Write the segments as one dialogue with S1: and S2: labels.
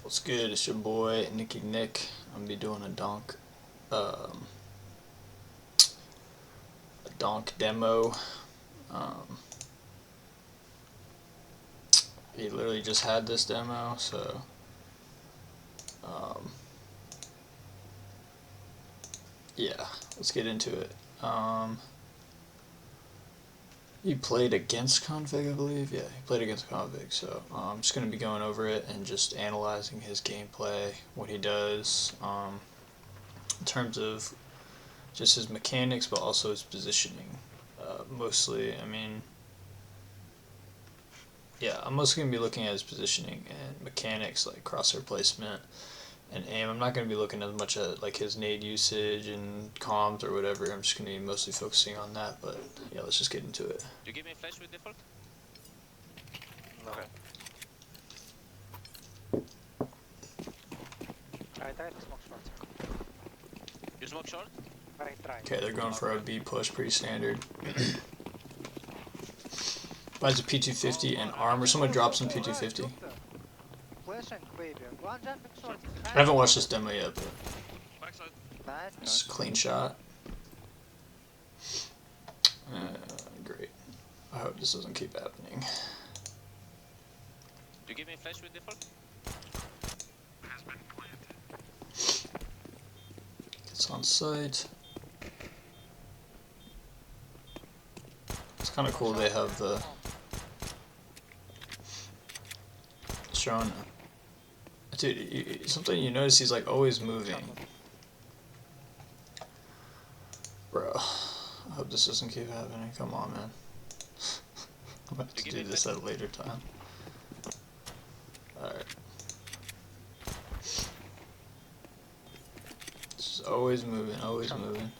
S1: What's good? It's your boy Nicky Nick. I'm gonna be doing um, a donk demo. Um, he literally just had this demo, so um, yeah, let's get into it. He played against Config, I believe. Yeah, he played against Config, so I'm just gonna be going over it and just analyzing his gameplay, what he does, in terms of just his mechanics, but also his positioning. Mostly, I mean, yeah, I'm mostly going to be looking at his positioning and mechanics, like crosshair placement and aim. I'm not going to be looking as much at like his nade usage and comms or whatever. I'm just going to be mostly focusing on that. But yeah, let's just get into it.
S2: Do you give me a flash with default?
S3: No.
S2: Okay.
S3: I tried to smoke short.
S2: You smoke short?
S3: I tried.
S1: Okay, they're going for a B push, pretty standard. Buys a P250 and armor. Someone drops some P250.
S3: Flashing, baby. One jumping short.
S1: I haven't watched this demo yet, but
S2: Backside.
S1: it's a clean shot. Great. I hope this doesn't keep happening.
S2: Do you give me a flash with default?
S1: It's on site. It's kind of cool they have the showing. Dude, something you notice, he's like always moving. Bro, I hope this doesn't keep happening. Come on, man. I'm gonna have to do this at a later time. Alright. Just always moving, always moving.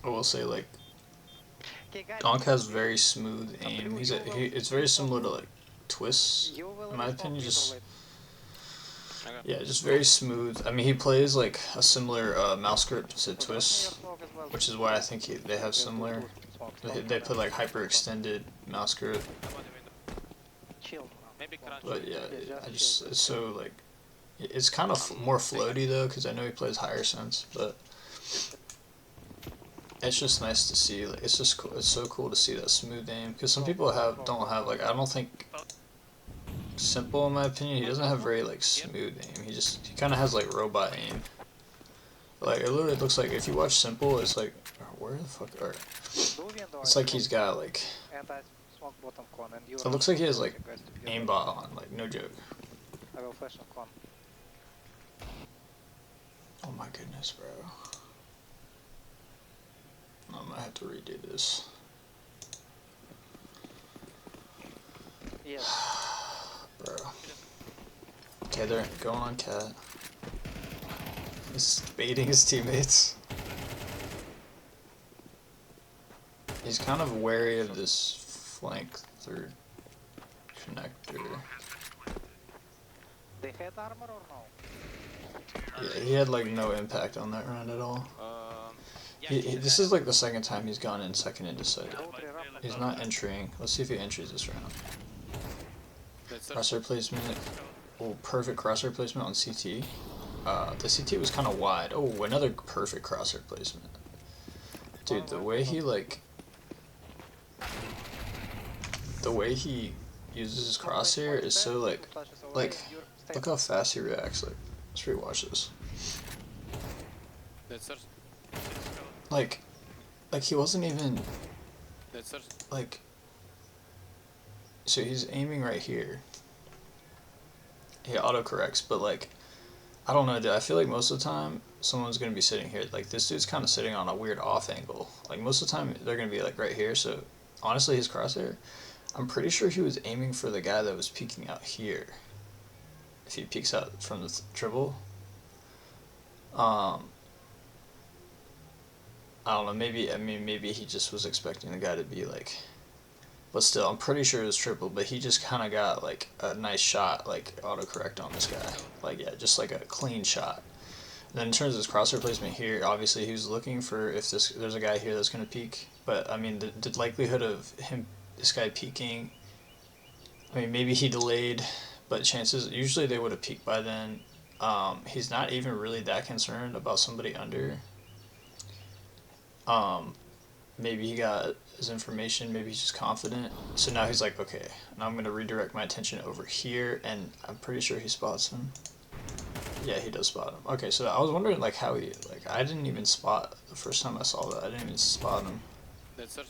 S1: I will say, like, donk has very smooth aim. It's very similar to like Twist, in my opinion. Just yeah, just very smooth. I mean, he plays like a similar mouse grip to Twist, which is why I think they have similar. They put like hyper extended mouse grip. But yeah, it's so like it's kind of more floaty though, because I know he plays higher sense, but. It's just nice to see, like, it's just cool, it's so cool to see that smooth aim, because some people don't have, like, I don't think, Simple in my opinion, he doesn't have very, like, smooth aim, he kind of has, like, robot aim. Like, it literally looks like, if you watch Simple, it's like, where the fuck are, it's like he's got, like, it looks like he has, like, aimbot on, like, no joke.
S3: I will flash on con.
S1: Oh my goodness, bro. I might have to redo this.
S3: Yes.
S1: Bro. Okay, they're going on cat. He's baiting his teammates. He's kind of wary of this flank third connector.
S3: They had armor or no?
S1: Yeah, he had like no impact on that round at all. This is like the second time he's gone in second into site. He's not entering. Let's see if he enters this round. Crosshair placement. Oh, perfect crosshair placement on CT. The CT was kind of wide. Oh, another perfect crosshair placement. Dude, the way he like... The way he uses his crosshair is so like... Look how fast he reacts. Like, let's rewatch this. Like he wasn't even, like, so he's aiming right here. He autocorrects, but like, I don't know, dude, I feel like most of the time, someone's gonna be sitting here. Like, this dude's kind of sitting on a weird off angle. Like, most of the time, they're gonna be like right here, so, honestly, his crosshair, I'm pretty sure he was aiming for the guy that was peeking out here. If he peeks out from the triple. I don't know, maybe he just was expecting the guy to be like, but still, I'm pretty sure it was triple, but he just kind of got like a nice shot, like autocorrect on this guy. Like, yeah, just like a clean shot. And then in terms of his crosshair placement here, obviously he was looking for if there's a guy here that's going to peek, but I mean, the likelihood of this guy peeking I mean, maybe he delayed, but chances usually they would have peaked by then. He's not even really that concerned about somebody under. Maybe he got his information, maybe he's just confident. So now he's like, okay, now I'm going to redirect my attention over here, and I'm pretty sure he spots him. Yeah, he does spot him. Okay, so I was wondering, like, how he, like, I didn't even spot, the first time I saw that, I didn't even spot him.
S2: That's it.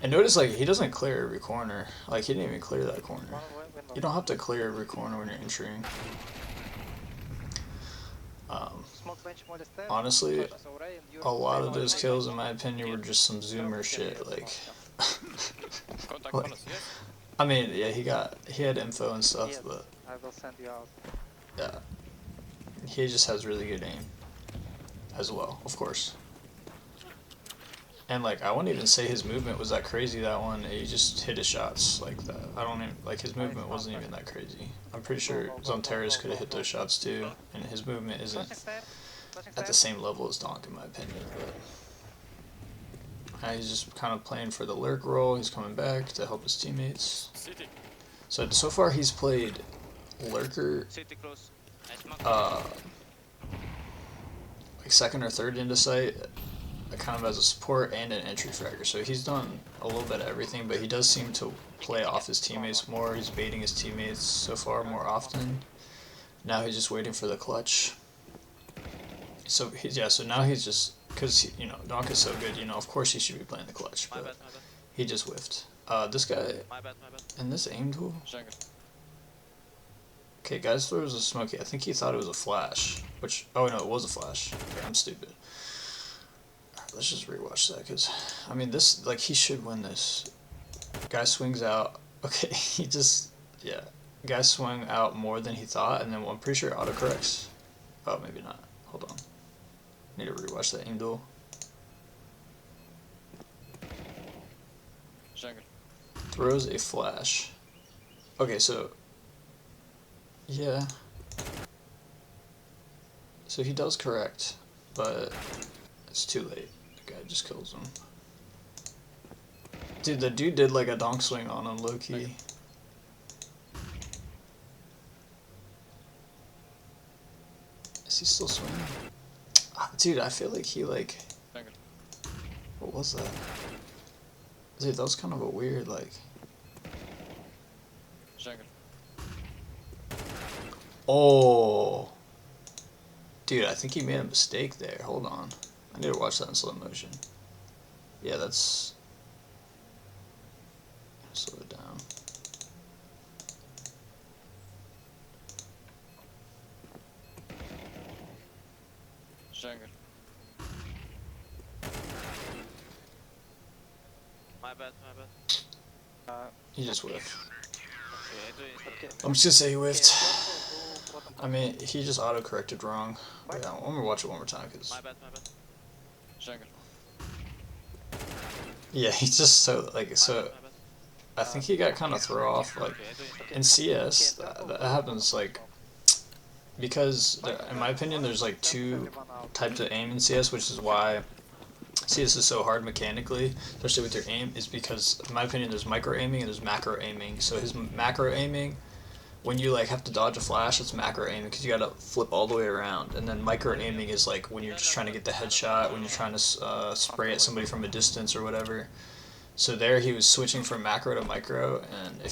S1: And notice, like, he doesn't clear every corner. Like, he didn't even clear that corner. You don't have to clear every corner when you're entering. Honestly, a lot of those kills, in my opinion, were just some zoomer shit. Like, like, I mean, yeah, he had info and stuff, but
S3: I will send you out.
S1: yeah, he just has really good aim as well, of course. And like, I wouldn't even say his movement was that crazy that one. He just hit his shots like that. I don't even, like, his movement wasn't even that crazy. I'm pretty sure Zontaris could have hit those shots too, and his movement isn't at the same level as Donk, in my opinion. But he's just kind of playing for the lurk role. He's coming back to help his teammates. So far he's played lurker, like second or third into sight, kind of as a support and an entry fragger. So he's done a little bit of everything, but he does seem to play off his teammates more. He's baiting his teammates so far more often. Now he's just waiting for the clutch. So so now he's just, because, you know, Donk is so good, you know, of course he should be playing the clutch, but he just whiffed. This guy, and this aim tool? Okay, guys throws a smoky. I think he thought it was a flash, which, oh no, it was a flash. Okay, I'm stupid. Alright, let's just rewatch that, because, I mean, this, like, he should win this. Guy swings out. Okay, he just, yeah. Guy swung out more than he thought, and then I'm pretty sure autocorrects. Oh, maybe not. Hold on. Need to rewatch that aim duel. Throws a flash. Okay, so yeah. So he does correct, but it's too late. The guy just kills him. Dude, the dude did like a donk swing on him, low key. Is he still swinging? Dude, I feel like he like. What was that? Dude, that was kind of a weird like. Oh. Dude, I think he made a mistake there. Hold on. I need to watch that in slow motion. Yeah, that's. Slow it down.
S2: My bad.
S1: He just whiffed.
S2: Okay.
S1: I'm just gonna say he whiffed. I mean, he just auto-corrected wrong. Wait, I'm gonna watch it one more time, cause.
S2: My bad.
S1: Yeah, he's just so like so. I think he got kind of thrown off like in CS. That happens like because in my opinion, there's like two types of aim in CS, which is why CS is so hard mechanically, especially with your aim, is because in my opinion there's micro aiming and there's macro aiming. So his macro aiming, when you like have to dodge a flash, it's macro aiming because you gotta flip all the way around, and then micro aiming is like when you're just trying to get the headshot, when you're trying to spray at somebody from a distance or whatever. So there he was switching from macro to micro, and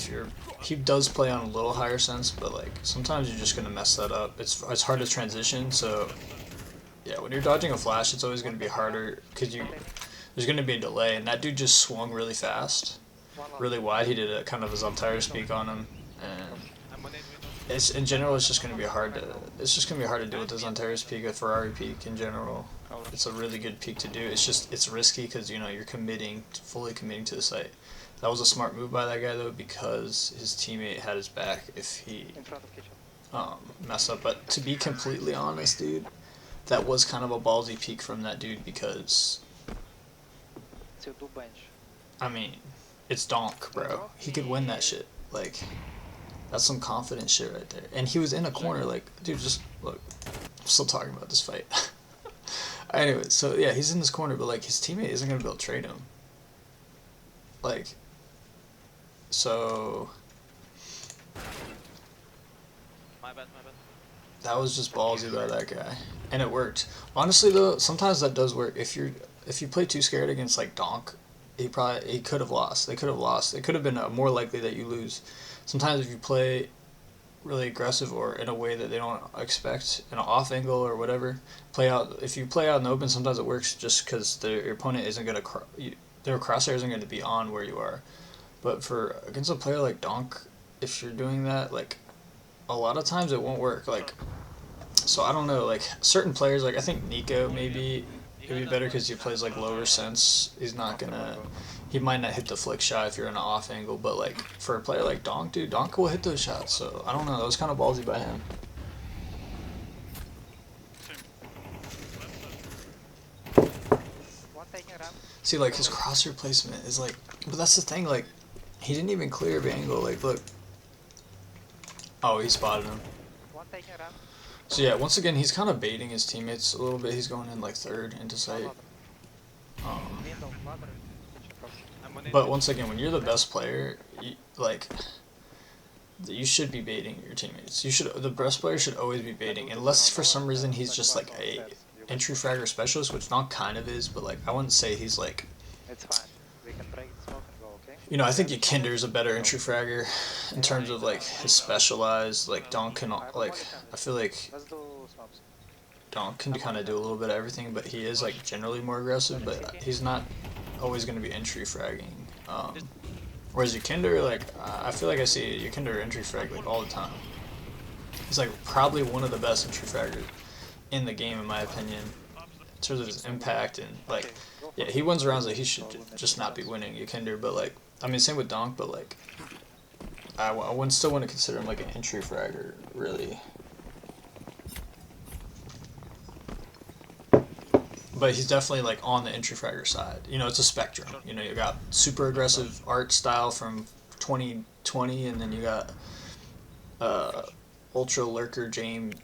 S1: he does play on a little higher sense, but like sometimes you're just gonna mess that up. It's hard to transition, so yeah, when you're dodging a flash, it's always gonna be harder because there's gonna be a delay, and that dude just swung really fast, really wide. He did a kind of a Zontaris peek on him, and it's in general it's just gonna be hard to deal with the Zontaris peek, a Ferrari peek in general. It's a really good peek to do. It's risky because you know you're fully committing to the site. That was a smart move by that guy though, because his teammate had his back if he messed up. But to be completely honest, dude, that was kind of a ballsy peek from that dude because I mean, it's donk, bro. He could win that shit. Like, that's some confident shit right there. And he was in a corner, like, dude, just look. I'm still talking about this fight. Anyway, so yeah, he's in this corner, but like his teammate isn't gonna be able to trade him. like, so
S2: My bad, my bad.
S1: that was just ballsy by that guy, and it worked. Honestly, though, sometimes that does work. If you play too scared against like Donk, he could have lost. They could have lost. It could have been more likely that you lose. Sometimes if you play really aggressive or in a way that they don't expect, an off angle or whatever, if you play out in the open, sometimes it works just because your opponent isn't gonna their crosshair isn't going to be on where you are. But for against a player like Donk, if you're doing that, like, a lot of times it won't work. Like, so I don't know. Like, certain players, like I think Nico maybe it'd be better because he plays like lower sense. He might not hit the flick shot if you're in an off angle. But like for a player like Donk, dude, Donk will hit those shots. So I don't know. That was kind of ballsy by him.
S3: One taking ramp.
S1: See, like his crosshair placement is like, but that's the thing. Like, he didn't even clear the angle. Like, look. Oh, he spotted him.
S3: One taking ramp.
S1: So yeah, once again, he's kind of baiting his teammates a little bit. He's going in like third into sight.
S3: Window, ladder.
S2: I'm on it.
S1: But once again, when you're the best player, you should be baiting your teammates. The best player should always be baiting, unless for some reason he's just like a entry fragger specialist, which not kind of is, but like I wouldn't say he's like.
S3: It's fine. We can break the smoke and go, okay?
S1: You know, I think Kinder's a better entry fragger in terms of like his specialized. Like Donk can like, I feel like
S3: Let's do smokes.
S1: Donk can kind of do a little bit of everything, but he is like generally more aggressive. But he's not always going to be entry fragging. Whereas Kinder, like I feel like I see Kinder entry frag like all the time. He's like probably one of the best entry fraggers in the game in my opinion, in terms of his impact and like. Yeah, he wins rounds that he should just not be winning Kinder, but like I mean same with Donk, but like I wouldn't still want to consider him like an entry fragger really. But he's definitely like on the entry fragger side. You know, it's a spectrum. You know, you got super aggressive art style from 2020, and then you got ultra lurker James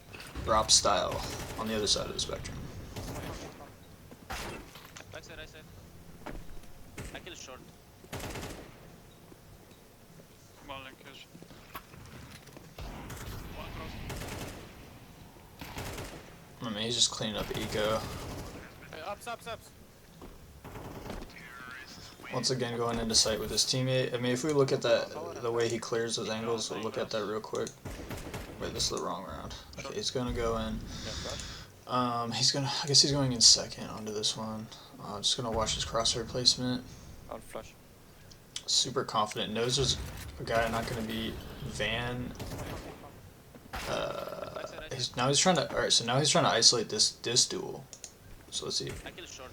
S1: drop style on the other side of the spectrum.
S2: Right side, right side. I kill short.
S4: One linkage. One cross.
S1: I mean, he's just cleaning up eco.
S2: Hey, ups, ups, ups.
S1: Once again, going into sight with his teammate. I mean, if we look at that, the way he clears those angles, we'll look at that real quick. Wait, this is the wrong round. Okay, he's gonna go in. I guess he's going in second onto this one. Just gonna watch his crosshair placement.
S2: I'll flush.
S1: Super confident. Knows there's a guy not gonna be Van. Now he's trying to. All right, so now he's trying to isolate this duel. So let's see.
S2: I kill short.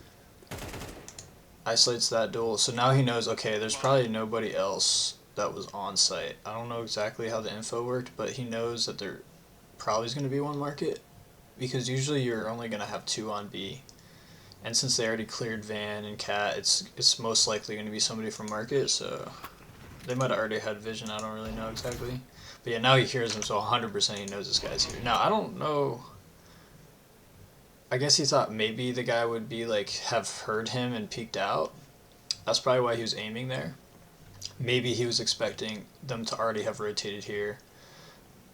S1: Isolates that duel. So now he knows. Okay, there's probably nobody else that was on site. I don't know exactly how the info worked, but he knows that there probably is going to be one market, because usually you're only going to have two on B, and since they already cleared Van and Cat, it's most likely going to be somebody from market. So they might have already had vision. I don't really know exactly, but yeah, now he hears him, so 100% he knows this guy's here. Now I don't know. I guess he thought maybe the guy would be like have heard him and peeked out. That's probably why he was aiming there. Maybe he was expecting them to already have rotated here.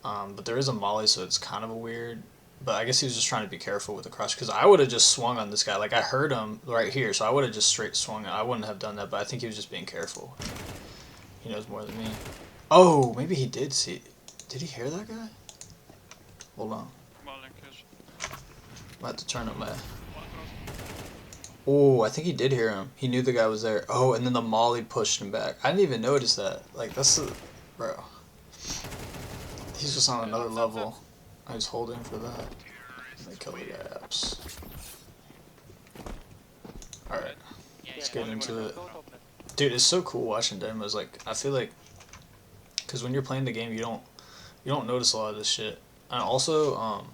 S1: But there is a molly, so it's kind of a weird. But I guess he was just trying to be careful with the crush, because I would have just swung on this guy. Like, I heard him right here, so I would have just straight swung. I wouldn't have done that, but I think he was just being careful. He knows more than me. Oh, maybe he did see. Did he hear that guy? Hold on.
S4: One linkage.
S1: I have to turn up my.
S4: One cross.
S1: Oh, I think he did hear him. He knew the guy was there. Oh, and then the molly pushed him back. I didn't even notice that. Like, that's the. Bro. He's just on another level. I was holding for that. They kill the guy apps. Alright, let's get into it. Dude, it's so cool watching demos. Like, I feel like, because when you're playing the game, you don't notice a lot of this shit. And also,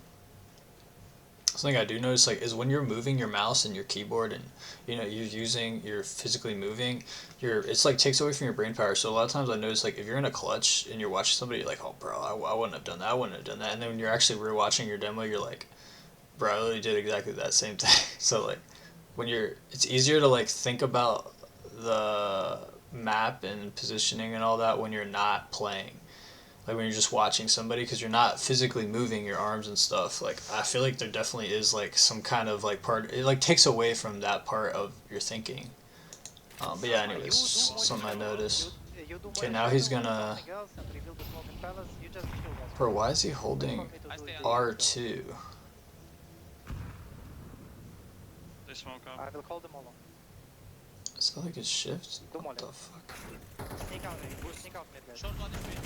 S1: something I do notice, like, is when you're moving your mouse and your keyboard, and you're physically moving, it's like takes away from your brain power. So a lot of times I notice, like, if you're in a clutch and you're watching somebody, you're like, oh bro, I wouldn't have done that, I wouldn't have done that. And then when you're actually rewatching your demo, you're like, bro, I literally did exactly that same thing. So like, it's easier to like think about the map and positioning and all that when you're not playing. Like when you're just watching somebody, because you're not physically moving your arms and stuff. Like I feel like there definitely is like some kind of like part. It like takes away from that part of your thinking. But yeah, anyways, something I noticed.
S3: You do
S1: Okay,
S3: more
S1: now he's
S3: shadow or
S1: gonna.
S3: something else and reveal the smoke in palace. You just kill guys.
S1: Bro, why is he
S3: Wait
S1: holding
S3: for me to
S2: I
S3: do
S2: stay
S3: the
S2: on.
S1: R2?
S4: They smoke up.
S3: I will call them all.
S1: Is that like a shift?
S3: Do
S1: What
S3: molly.
S1: the fuck?
S3: Sneak out, sneak out mid guys.
S2: Short one is mid.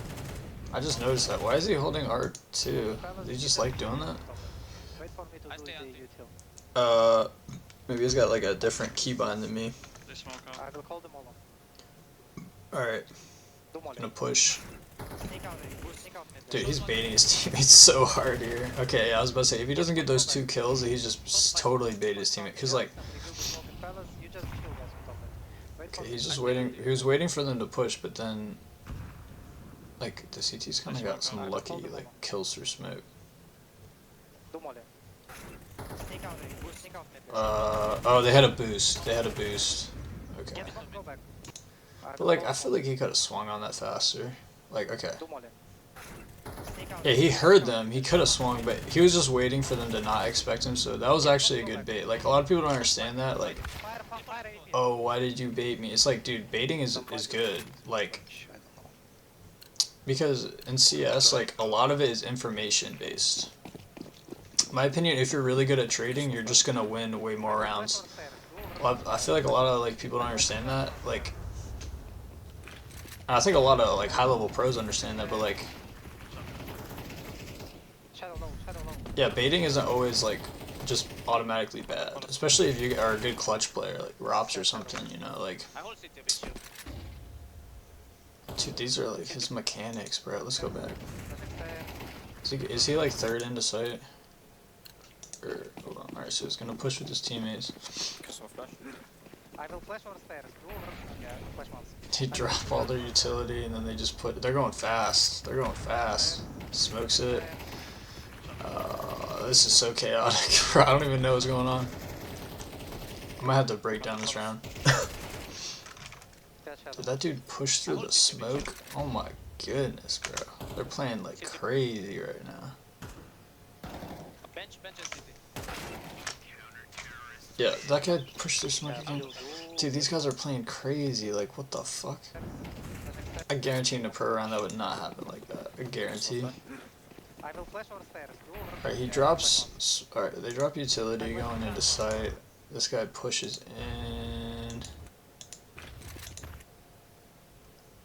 S1: I just noticed that. Why is he holding R2?
S3: Palace,
S1: Does he
S3: you
S1: just like doing that?
S3: stop it. Wait for me to
S2: I
S3: do
S2: stay
S3: the
S2: anti.
S3: util.
S1: Maybe he's got like a different keybind than me.
S4: They smoke up.
S3: I will call them all.
S1: Alright,
S3: Do molly.
S1: gonna push.
S3: Sneak out, sneak out mid guys.
S1: Dude, he's baiting his teammates so hard here. Okay, I was about to say, if he doesn't get those 2 kills, he's just totally baited his teammate. Cause like, okay, he's just waiting. He was waiting for them to push, but then, like, the CT's kind of got some lucky like kills through smoke. Oh, they had a boost. They had a boost. Okay. But like, I feel like he could have swung on that faster. Like, okay. Yeah, he heard them. He could have swung, but he was just waiting for them to not expect him. So that was actually a good bait. Like, a lot of people don't understand that. Like, oh, why did you bait me? It's like, dude, baiting is good. Like, because in CS, like, a lot of it is information based. In my opinion, if you're really good at trading, you're just gonna win way more rounds. I feel like a lot of like people don't understand that. Like, and I think a lot of like high-level pros understand that, but like, yeah, baiting isn't always like just automatically bad, especially if you are a good clutch player, like Rops or something. You know, like,
S2: I hold city with you.
S1: dude, these are like his mechanics, bro. Let's go back. Is he like third into sight? Or, hold on. Alright, so he's gonna push with his teammates.
S3: I will flash over stairs. Go over. Yeah, flash once.
S1: They drop all their utility and then they just put. They're going fast. They're going fast. Smokes it. This is so chaotic. Bro, I don't even know what's going on. I might have to break down this round. Did that dude push through the smoke? Oh my goodness, bro. They're playing like crazy right now.
S2: Bench and city.
S1: Yeah, that guy pushed through smoke again. Dude, these guys are playing crazy. Like, what the fuck? I guarantee in a pro round that would not happen like that. I guarantee.
S3: I will flash over stairs. Go over.
S1: Alright, he drops. Alright, they drop utility going into sight. This guy pushes in.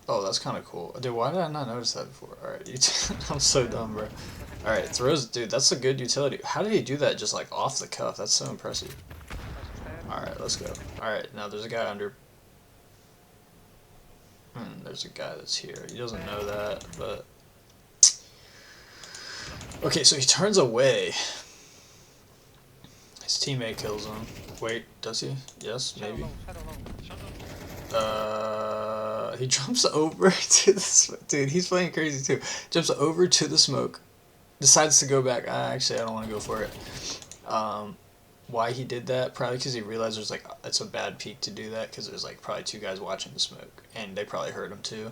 S1: Oh, that's kind of cool. Dude, why did I not notice that before? Alright, I'm so dumb, bro. Alright, throws. Dude, that's a good utility. How did he do that just like off the cuff? That's so impressive. Alright, let's go. Alright, now there's a guy under. There's a guy that's here. He doesn't know that, but. Okay, so he turns away. His teammate kills him. Wait, does he? Yes, maybe. He jumps over to the smoke. Dude, he's playing crazy too. Jumps over to the smoke. Decides to go back. Actually, I don't want to go for it. Why he did that? Probably because he realized there's like, it's a bad peak to do that because there's like probably 2 guys watching the smoke. And they probably heard him too.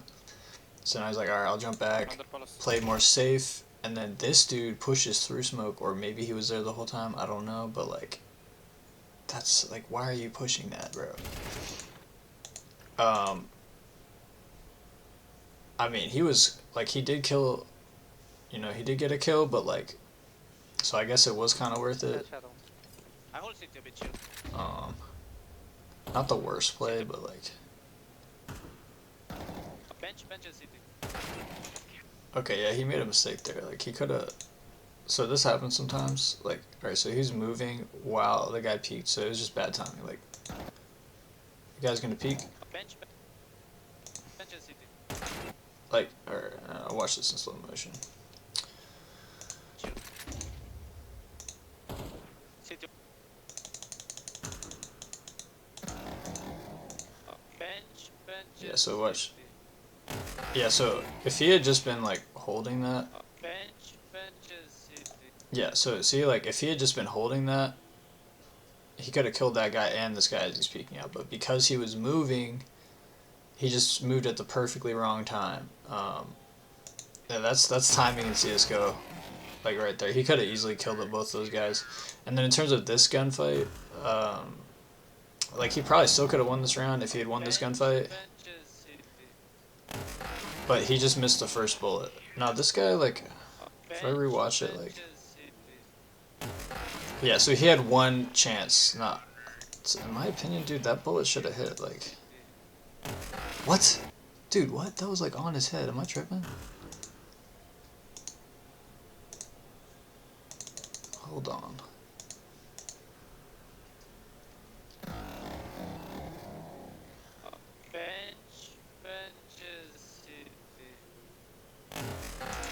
S1: So now he's like, alright, I'll jump back. Play more safe. And then this dude pushes through smoke. Or maybe he was there the whole time. I don't know. But like, that's like, why are you pushing that, bro? I mean, he was, like, he did kill, you know, he did get a kill, but, like, so I guess it was kind of worth it.
S2: I hold city with you.
S1: Not the worst play, but, like,
S2: Bench and city.
S1: okay, yeah, he made a mistake there. Like, he could have, so this happens sometimes, like, alright, so he's moving while the guy peeked, so it was just bad timing, like, the guy's gonna peek.
S2: Bench and city.
S1: Like, or I'll watch this in slow motion.
S2: City. Bench
S1: Yeah, so watch. Yeah, so if he had just been like holding that.
S2: Bench and city.
S1: Yeah, so see, like if he had just been holding that, he could have killed that guy and this guy as he's peeking out. But because he was moving, he just moved at the perfectly wrong time. Yeah, that's timing in CS:GO, like right there. He could have easily killed both those guys. And then in terms of this gunfight, like he probably still could have won this round if he had won this gunfight. But he just missed the first bullet. Now this guy, like, if I rewatch it, like, yeah, so he had one chance. Not, in my opinion, dude, that bullet should have hit. Like, what, dude? What? That was like on his head. Am I tripping? Hold on.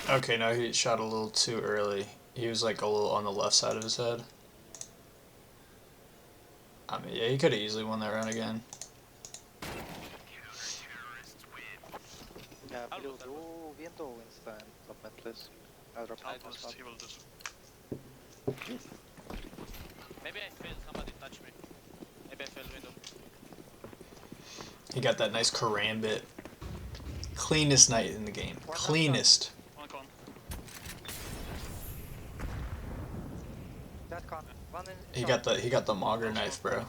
S1: Okay, no, he shot a little too early. He was like a little on the left side of his head. I mean, yeah, he could have easily won that round again.
S3: Yeah, blue, do window instead of mid, please. I'll drop
S4: I'll
S3: side as
S4: just, he will just.
S2: Maybe I failed, somebody touch me. Maybe I failed window.
S1: He got that nice karambit. Cleanest night in the game. Cleanest.
S4: One con.
S3: That con. One in
S1: He got the Mauger knife, bro.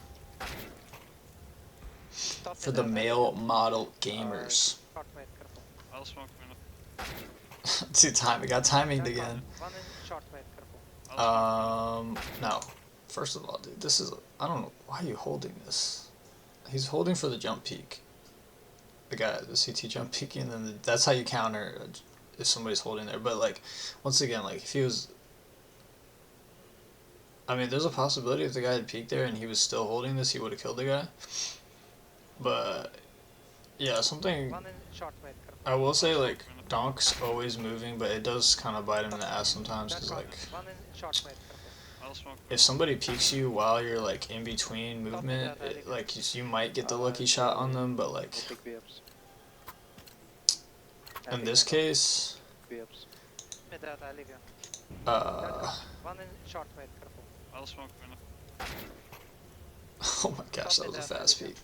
S3: Stop
S1: For
S3: mid,
S1: the male model gamers.
S3: Short mid, careful.
S4: I'll smoke window.
S1: See, time. It got timinged
S3: That con.
S1: again.
S3: One in short mid, careful.
S1: No. First of all, dude, this is. I don't know. Why are you holding this? He's holding for the jump peak. The guy, the CT jump peak, and then that's how you counter if somebody's holding there. But, like, once again, like, if he was. I mean, there's a possibility if the guy had peeked there and he was still holding this, he would have killed the guy. But, yeah, something.
S3: One in short mid, careful.
S1: I will say, like, Donk's always moving, but it does kind of bite him in the ass sometimes, because, like,
S3: One in short mid, careful.
S4: I'll smoke.
S1: if somebody peeks you while you're, like, in between movement, like, you might get the lucky shot on them, but, like,
S3: Big B-ups.
S1: in this case,
S3: B-ups. Mid that, I leave you. One in short mid, careful.
S4: I'll smoke window.
S1: oh my gosh, that was a fast peek.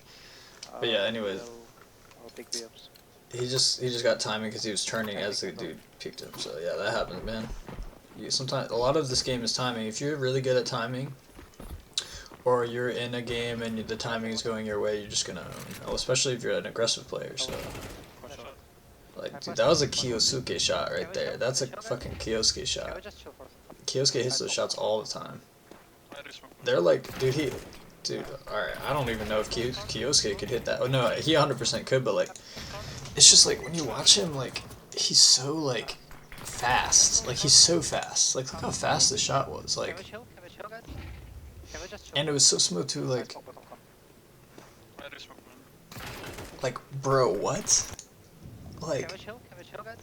S1: But yeah, anyways.
S3: I'll pick B-ups.
S1: He just got timing because he was turning as the dude peeked him. So yeah, that happens, man. Sometimes a lot of this game is timing. If you're really good at timing, or you're in a game and the timing is going your way, you're just gonna, especially if you're an aggressive player. So, like, dude, that was a Kiyosuke shot right there. That's a fucking Kyosuke
S3: Can we
S1: shot.
S3: just chill for a second?
S1: Kyosuke hits those shots all the time.
S4: I do smoke window.
S1: They're like, dude, alright, I don't even know if Kyosuke could hit that. Oh no, he 100% could, but like, it's just like, when you watch him, like, he's so, like, fast. Like, he's so fast. Like, look how fast the shot was.
S3: Can we
S1: Like,
S3: chill? Can we chill, guys? Can we just chill?
S1: and it was so smooth too, like,
S3: Come.
S4: I do smoke window.
S1: like, bro, what?
S3: Can
S1: Like,
S3: we chill? Can we chill, guys?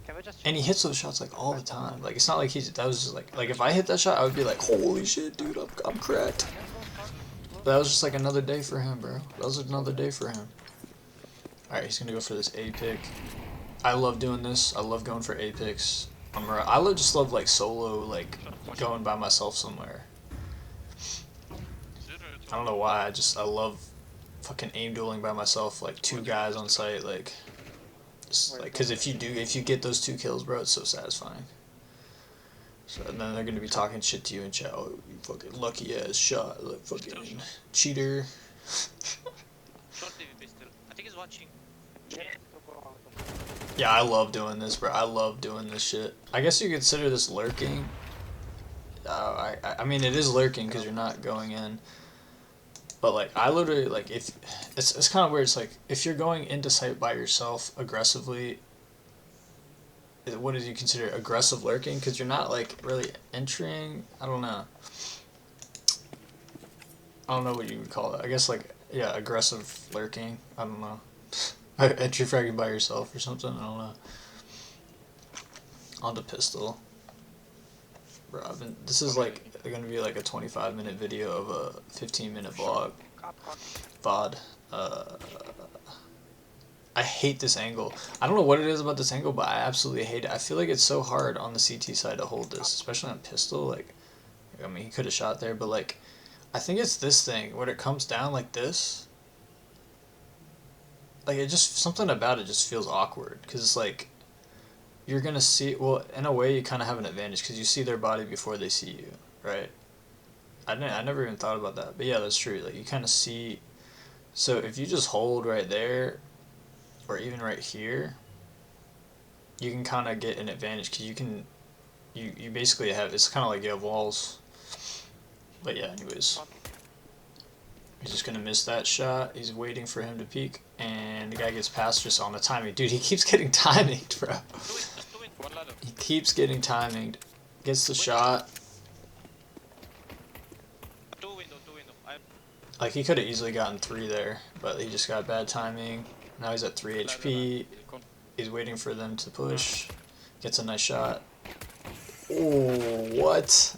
S3: Can we just chill?
S1: and he hits those shots, like, all the time. Like, it's not like that was just, like, if I hit that shot, I would be like, holy shit, dude, I'm cracked. That was just, like, another day for him, bro. That was another day for him. Alright, he's gonna go for this A pick. I love doing this. I love going for A picks. I just love, like, solo, like, going by myself somewhere. I don't know why, I love fucking aim dueling by myself, like, 2 guys on site, like, just, like, cause if you get those 2 kills, bro, it's so satisfying. So, and then they're gonna be talking shit to you in chat, oh, you fucking lucky ass shot, like, fucking cheater.
S2: Short TVP still. I think he's watching.
S1: Yeah, I love doing this, bro. I love doing this shit. I guess you consider this lurking. I mean, it is lurking because you're not going in. But, like, I literally, like, if... It's kind of weird. It's like, if you're going into site by yourself aggressively, what do you consider aggressive lurking? Because you're not, like, really entering... I don't know. I don't know what you would call it. I guess, like, yeah, aggressive lurking. I don't know. Entry fragging by yourself or something. I don't know. On the pistol. Bro, this is like gonna be like a 25-minute video of a 15-minute vlog. VOD. I hate this angle. I don't know what it is about this angle, but I absolutely hate it. I feel like it's so hard on the CT side to hold this, especially on pistol. Like, I mean, he could have shot there, but like, I think it's this thing when it comes down like this. like it just something about it just feels awkward because it's like you're gonna see. Well, in a way, you kind of have an advantage because you see their body before they see you, right? I never even thought about that, but yeah, that's true. Like you kind of see. So if you just hold right there, or even right here, you can kind of get an advantage because you basically have, it's kind of like you have walls. But yeah, anyways, he's just gonna miss that shot. He's waiting for him to peek, and the guy gets past just on the timing. Dude, he keeps getting timinged, bro. He keeps getting timinged. Gets the shot.
S2: Two window.
S1: Like he could have easily gotten 3 there, but he just got bad timing. Now he's at 3 HP. He's waiting for them to push. Gets a nice shot. Oh, what?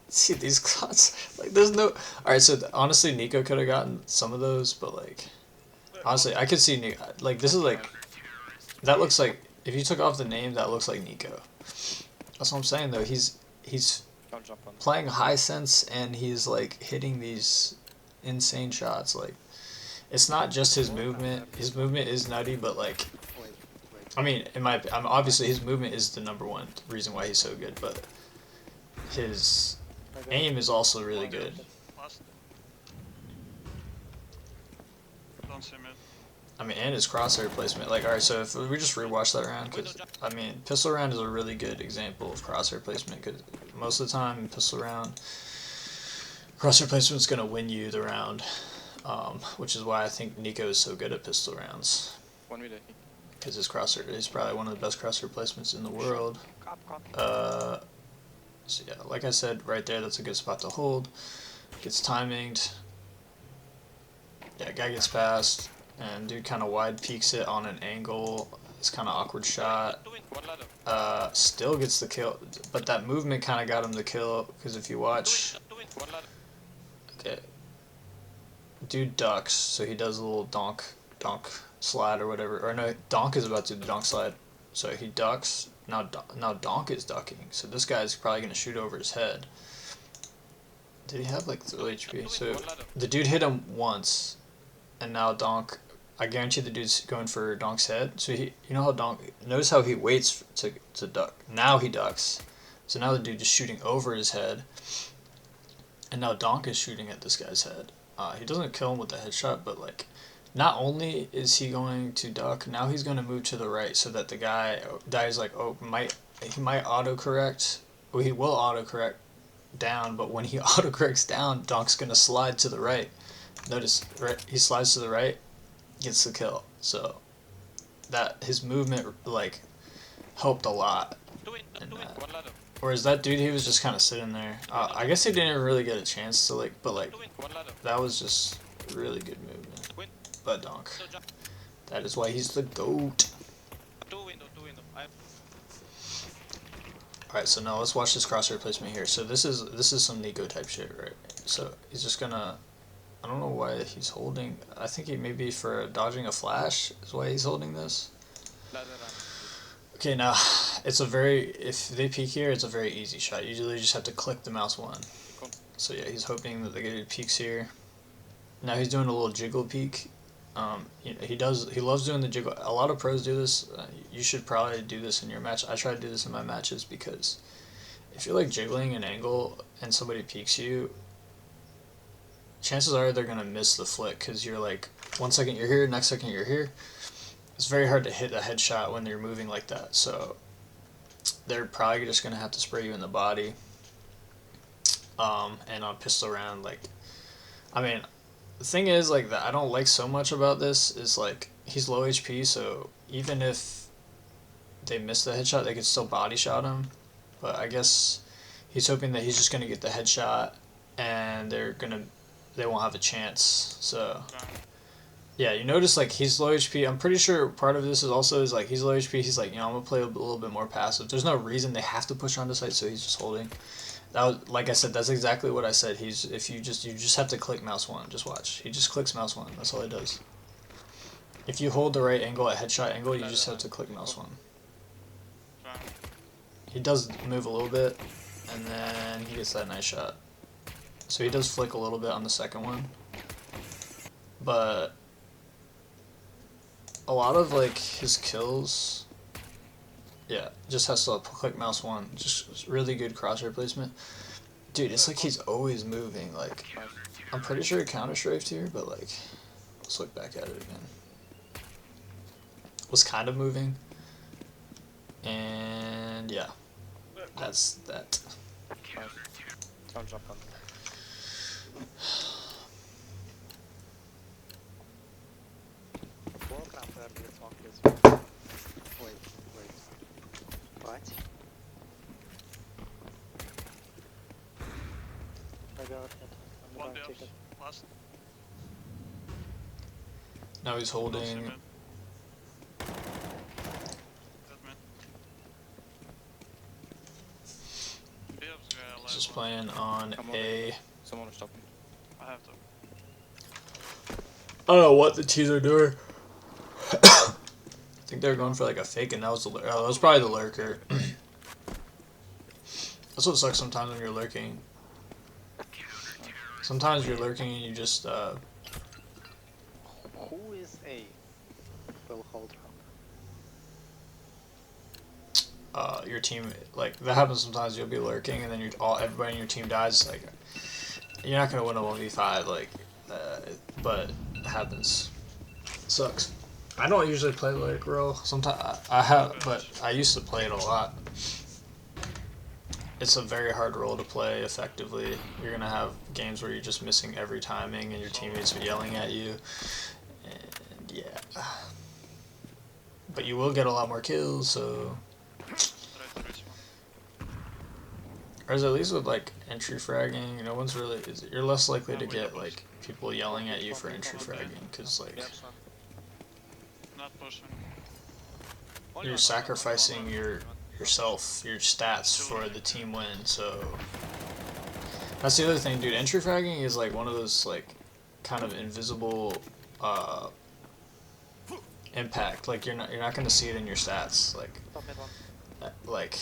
S1: See these cuts? Like, there's no. Alright, so honestly, Nico could have gotten some of those, but like, honestly, I could see Nico. Like, this is like, that looks like, if you took off the name, that looks like Nico. That's what I'm saying, though. He's playing high sense, and he's like hitting these insane shots. Like, it's not just his movement. His movement is nutty, but like, I mean, obviously his movement is the #1 reason why he's so good, but his aim is also really good.
S4: Last. Don't see mid.
S1: I mean, and his crosshair placement. Like, alright, so if we just rewatch that round, because, I mean, pistol round is a really good example of crosshair placement, because most of the time in pistol round, crosshair placement is going to win you the round, which is why I think Nico is so good at pistol rounds. Because his crosshair is probably one of the best crosshair placements in the world. So yeah, like I said, right there, that's a good spot to hold. Gets timinged. Yeah, guy gets past, and dude kind of wide peeks it on an angle. It's kind of awkward shot. Still gets the kill, but that movement kind of got him the kill, because if you watch, okay, dude ducks, so he does a little donk slide or whatever, or no, donk is about to do the donk slide, so he ducks. Now donk is ducking, so this guy's probably gonna shoot over his head. Did he have like 3 HP? So the dude hit him once, and now donk. I guarantee the dude's going for donk's head. So he, you know how donk. Notice how he waits to duck. Now he ducks. So now the dude is shooting over his head, and now donk is shooting at this guy's head. He doesn't kill him with the headshot, but like, not only is he going to duck, now he's going to move to the right so that the guy is like, oh, he might autocorrect. Well, he will autocorrect down, but when he autocorrects down, donk's going to slide to the right. Notice, right? He slides to the right, gets the kill. So that his movement like helped a lot in that. Whereas that dude, he was just kind of sitting there. I guess he didn't even really get a chance to like, but like, that was just really good movement. But donk. That is why he's the GOAT. Alright, so now let's watch this crosshair placement here. So this is some Nico type shit, right? So he's just gonna, I don't know why he's holding, I think he maybe for dodging a flash is why he's holding this. Okay, now it's a very, if they peek here, it's a very easy shot. You usually just have to click the mouse 1. So yeah, he's hoping that the guy peeks here. Now he's doing a little jiggle peek. You know, he loves doing the jiggle. A lot of pros do this. You should probably do this in your match. I try to do this in my matches because if you're like jiggling an angle and somebody peeks you, chances are they're gonna miss the flick because you're like 1 second you're here, next second you're here. It's very hard to hit a headshot when you're moving like that. So they're probably just gonna have to spray you in the body. And on pistol round, like, I mean, the thing is, like, that I don't like so much about this is, like, he's low HP, so even if they miss the headshot, they could still body shot him. But I guess he's hoping that he's just going to get the headshot, and they won't have a chance. So, yeah, you notice, like, he's low HP. I'm pretty sure part of this is like, he's low HP. He's like, you know, I'm going to play a little bit more passive. There's no reason they have to push onto site, so he's just holding. That was, like I said, that's exactly what I said. You just have to click mouse 1. Just watch. He just clicks mouse 1. That's all he does. If you hold the right angle at headshot angle, you just have to click mouse 1. He does move a little bit, and then he gets that nice shot. So he does flick a little bit on the second one, but a lot of like his kills, yeah, just has to click mouse 1. Just really good crosshair placement. Dude, it's like he's always moving. Like, I'm pretty sure he counter-strafed here, but like, let's look back at it again. Was kind of moving. And yeah, that's that.
S3: I'll drop on. Warcraft earlier talk is. Wait. What? Maybe I'll get on
S4: One
S3: the
S4: deals.
S3: ticket.
S4: Last.
S1: Now he's
S4: Don't see
S1: holding.
S4: mid. Dead mid. Beov's alive.
S1: Just playing on A.
S5: Someone stop me.
S4: I have to.
S1: I don't know what the T's are doing. I think they're going for like a fake, and that was the that was probably the lurker. That's what sucks sometimes when you're lurking. Sometimes you're lurking and you just
S3: Who is A? Will hold round.
S1: your team, like that happens sometimes. You'll be lurking and then everybody in your team dies. Like you're not gonna win a 1v5, like, but it happens. It sucks. I don't usually play lurk role. Sometimes I have, but I used to play it a lot. It's a very hard role to play effectively. You're gonna have games where you're just missing every timing and your teammates are yelling at you, and yeah. But you will get a lot more kills, so. Or at least with like entry fragging, no one's really. You're less likely to get like people yelling at you for entry fragging, because like
S4: Not pushing.
S1: you're sacrificing yourself, your stats for the team win. So that's the other thing, dude. Entry fragging is like one of those like kind of invisible impact. Like you're not gonna see it in your stats. Like.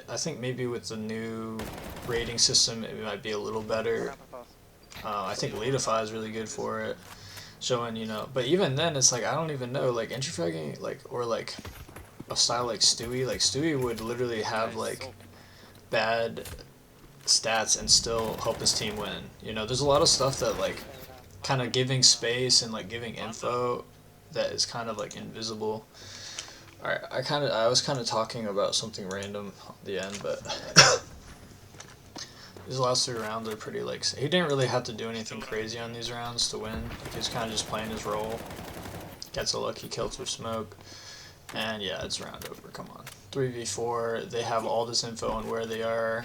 S1: I think maybe with the new rating system it might be a little better. I think Leadify is really good for it, showing, you know, but even then it's like I don't even know, like entry fragging, like, or like a style like Stewie would literally have like bad stats and still help his team win. You know, there's a lot of stuff that like kind of giving space and like giving info that is kind of like invisible. Alright, I was kind of talking about something random at the end, but these last 3 rounds are pretty, like, he didn't really have to do anything crazy on these rounds to win. Like, he's kind of just playing his role. Gets a lucky kill through smoke. And yeah, it's round over, come on. 3v4, they have all this info on where they are.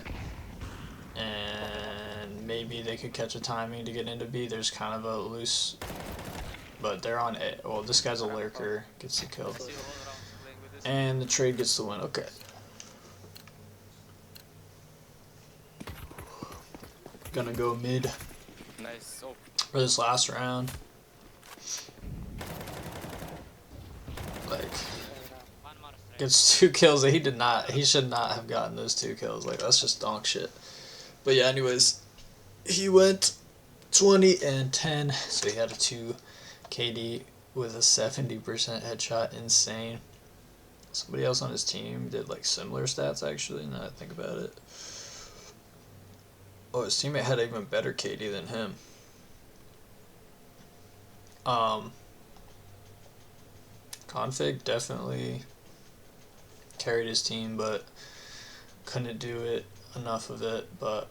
S1: And maybe they could catch a timing to get into B. There's kind of a loose, but they're on A. Well, this guy's a lurker, gets the kill. And the trade gets the win. Okay. Gonna go mid
S5: Nice. Oh,
S1: for this last round. Like, gets 2 kills. He should not have gotten those 2 kills. Like, that's just donk shit. But yeah, anyways, he went 20 and 10. So he had a 2 KD with a 70% headshot. Insane. Somebody else on his team did like similar stats, actually, now that I think about it. Oh, his teammate had even better KD than him. Config definitely carried his team, but couldn't do it enough of it. But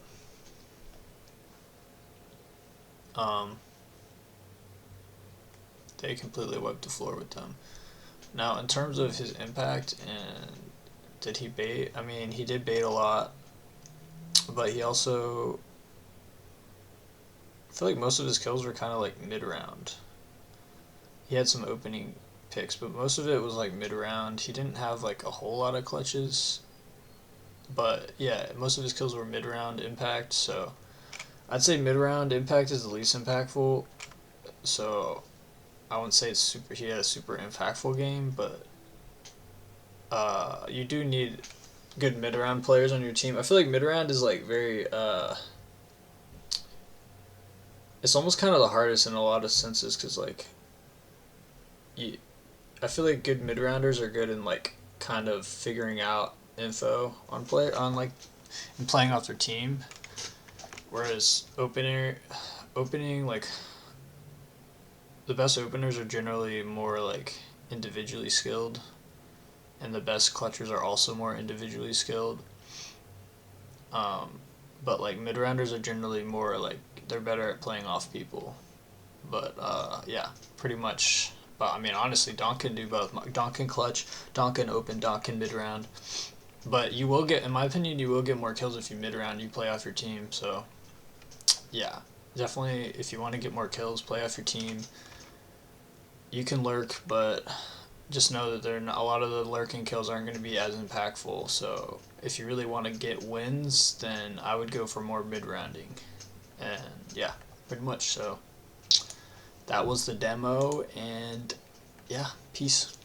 S1: they completely wiped the floor with them. Now, in terms of his impact and did he bait? I mean, he did bait a lot, but he also, I feel like most of his kills were kind of like mid-round. He had some opening picks, but most of it was like mid-round. He didn't have like a whole lot of clutches, but yeah, most of his kills were mid-round impact, so I'd say mid-round impact is the least impactful, so I wouldn't say it's he had a super impactful game, but you do need good mid-round players on your team. I feel like mid-round is like very it's almost kind of the hardest in a lot of senses, because like I feel like good mid rounders are good in like kind of figuring out info on like and playing off their team, whereas opening like the best openers are generally more like individually skilled, and the best clutchers are also more individually skilled. But like mid rounders are generally more like they're better at playing off people. But yeah, pretty much. But I mean, honestly, donk can do both. Donk can clutch, donk can open, donk can mid round. But you will get, in my opinion, you will get more kills if you mid round. You play off your team. So yeah, definitely. If you want to get more kills, play off your team. You can lurk, but just know that a lot of the lurking kills aren't going to be as impactful. So if you really want to get wins, then I would go for more mid rounding. And yeah, pretty much. So that was the demo, and yeah, peace.